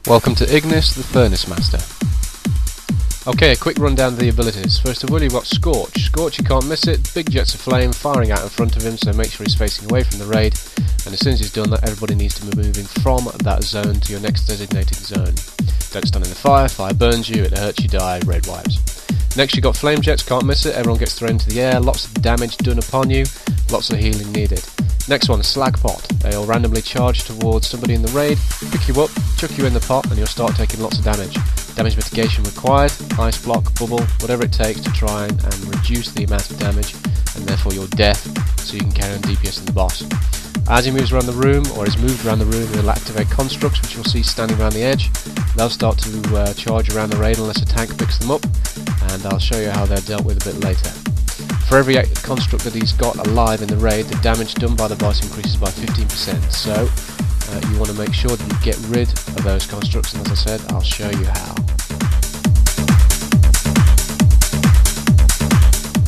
Welcome to Ignis the Furnace Master. Okay, a quick rundown of the abilities. First of all, you've got Scorch. Scorch, you can't miss it. Big jets of flame firing out in front of him, so make sure he's facing away from the raid. And as soon as he's done that, everybody needs to be moving from that zone to your next designated zone. Don't stand in the fire, fire burns you, it hurts, you die, raid wipes. Next, you've got Flame Jets, can't miss it. Everyone gets thrown into the air, lots of damage done upon you, lots of healing needed. Next one, Slag Pot. They'll randomly charge towards somebody in the raid, pick you up, chuck you in the pot, and you'll start taking lots of damage. Damage mitigation required, ice block, bubble, whatever it takes to try and reduce the amount of damage, and therefore your death, so you can carry on DPS in the boss. As he moves around the room, or is moved around the room, he'll activate constructs, which you'll see standing around the edge. They'll start to charge around the raid unless a tank picks them up, and I'll show you how they're dealt with a bit later. For every construct that he's got alive in the raid, the damage done by the boss increases by 15%, so you want to make sure that you get rid of those constructs, and as I said, I'll show you how.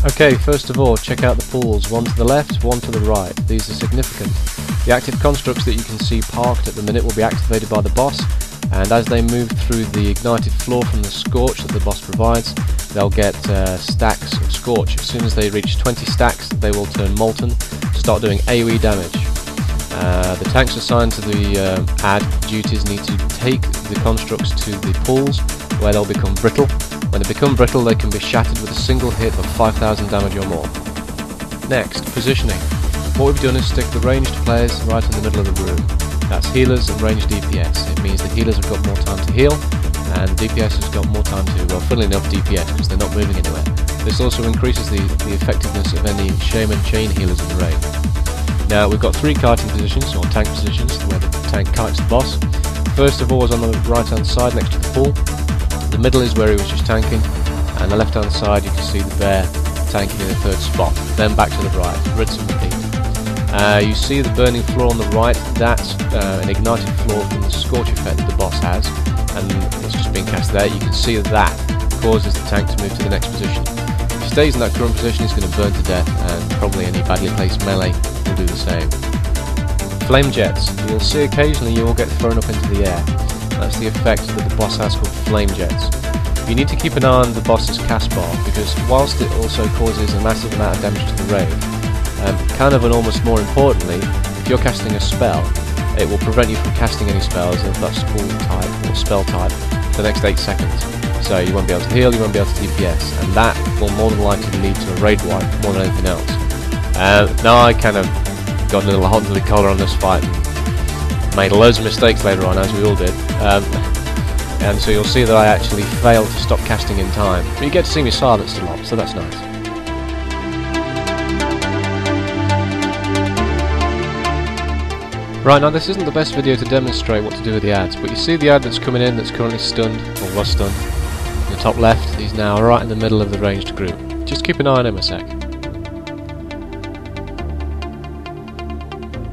Okay, first of all, check out the pools, one to the left, one to the right. These are significant. The active constructs that you can see parked at the minute will be activated by the boss, and as they move through the ignited floor from the Scorch that the boss provides, they'll get stacks of Scorch. As soon as they reach 20 stacks, they will turn molten, start doing AoE damage. The tanks assigned to the ad duties need to take the constructs to the pools, where they'll become brittle. When they become brittle, they can be shattered with a single hit of 5,000 damage or more. Next, positioning. What we've done is stick the ranged players right in the middle of the room. That's healers and ranged DPS. It means the healers have got more time to heal, and DPS has got more time to, well, funnily enough, DPS, because they're not moving anywhere. This also increases the effectiveness of any shaman chain healers in the raid. Now, we've got three kiting positions, or tank positions, where the tank kites the boss. First of all is on the right hand side next to the pool. The middle is where he was just tanking, and the left hand side you can see the bear tanking in the third spot. Then back to the right, rinse and repeat. You see the burning floor on the right, that's an ignited floor from the Scorch effect that the boss has, and it's just being cast there. You can see that causes the tank to move to the next position. If he stays in that current position, he's going to burn to death, and probably any badly placed melee will do the same. Flame Jets. You'll see occasionally you will get thrown up into the air. That's the effect that the boss has called Flame Jets. You need to keep an eye on the boss's cast bar, because whilst it also causes a massive amount of damage to the raid, kind of and almost more importantly, if you're casting a spell, it will prevent you from casting any spells of that spell type or spell type for the next 8 seconds. So you won't be able to heal, you won't be able to DPS, and that will more than likely lead to a raid wipe more than anything else. Now I kind of got a little hot under the collar on this fight and made loads of mistakes later on, as we all did. And so you'll see that I actually failed to stop casting in time. But you get to see me silenced a lot, so that's nice. Right, now this isn't the best video to demonstrate what to do with the ads, but you see the ad that's coming in that's currently stunned, or was stunned, in the top left. He's now right in the middle of the ranged group. Just keep an eye on him a sec.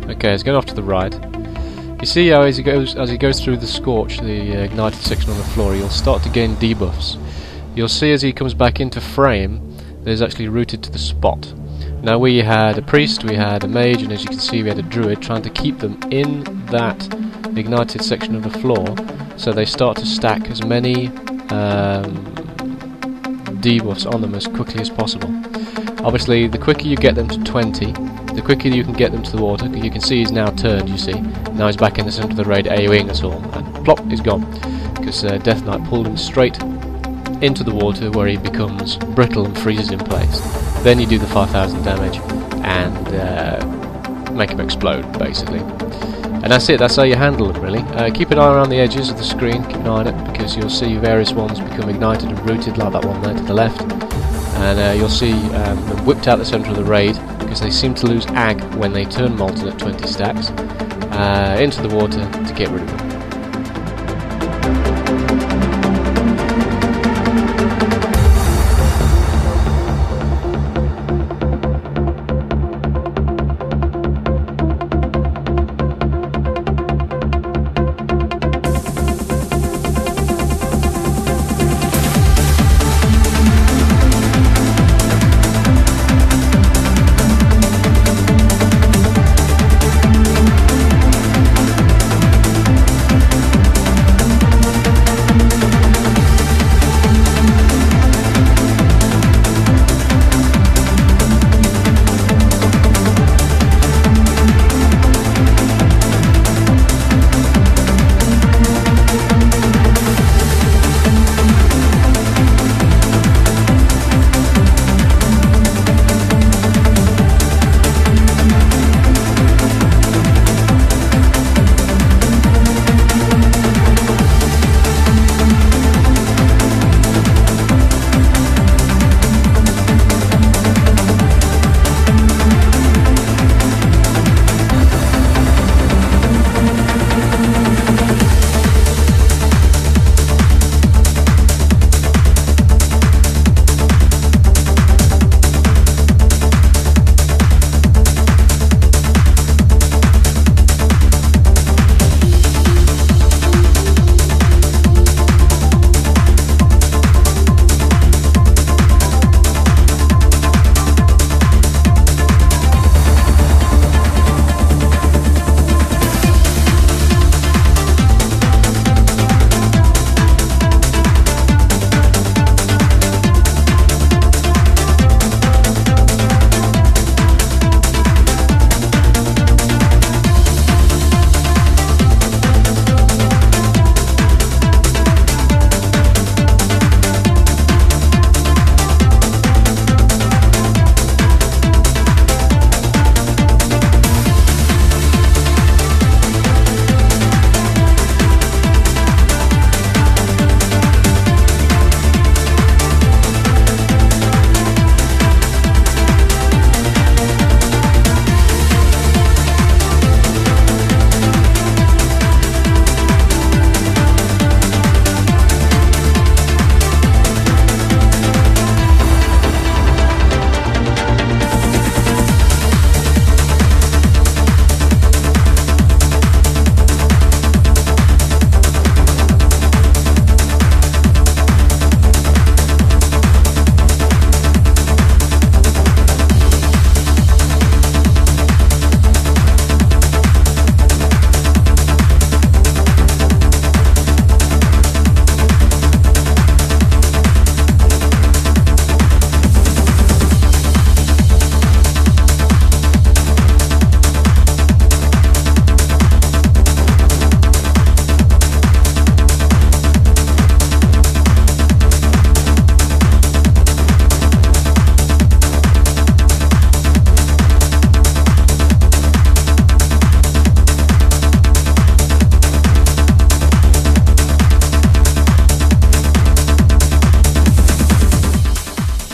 Okay, he's going off to the right. You see how as he goes through the Scorch, the ignited section on the floor, he'll start to gain debuffs. You'll see as he comes back into frame that he's actually rooted to the spot. Now we had a priest, we had a mage, and as you can see we had a druid trying to keep them in that ignited section of the floor, so they start to stack as many debuffs on them as quickly as possible. Obviously the quicker you get them to 20, the quicker you can get them to the water. You can see he's now turned, you see. Now he's back in the centre of the raid AoEing us all, and plop, he's gone. Because Death Knight pulled him straight into the water where he becomes brittle and freezes in place. Then you do the 5,000 damage and make him explode, basically. And that's it, that's how you handle them, really. Keep an eye around the edges of the screen, keep an eye on it, because you'll see various ones become ignited and rooted, like that one there to the left. And you'll see them whipped out the centre of the raid, because they seem to lose ag when they turn molten at 20 stacks, into the water to get rid of them.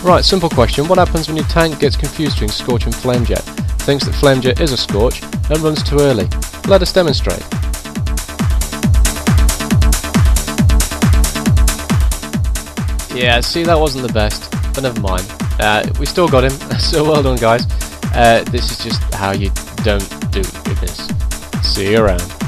Right, simple question. What happens when your tank gets confused between Scorch and Flamejet, thinks that Flamejet is a Scorch, and runs too early? Let us demonstrate. Yeah, see, that wasn't the best, but never mind. We still got him, so well done, guys. This is just how you don't do Ignis. See you around.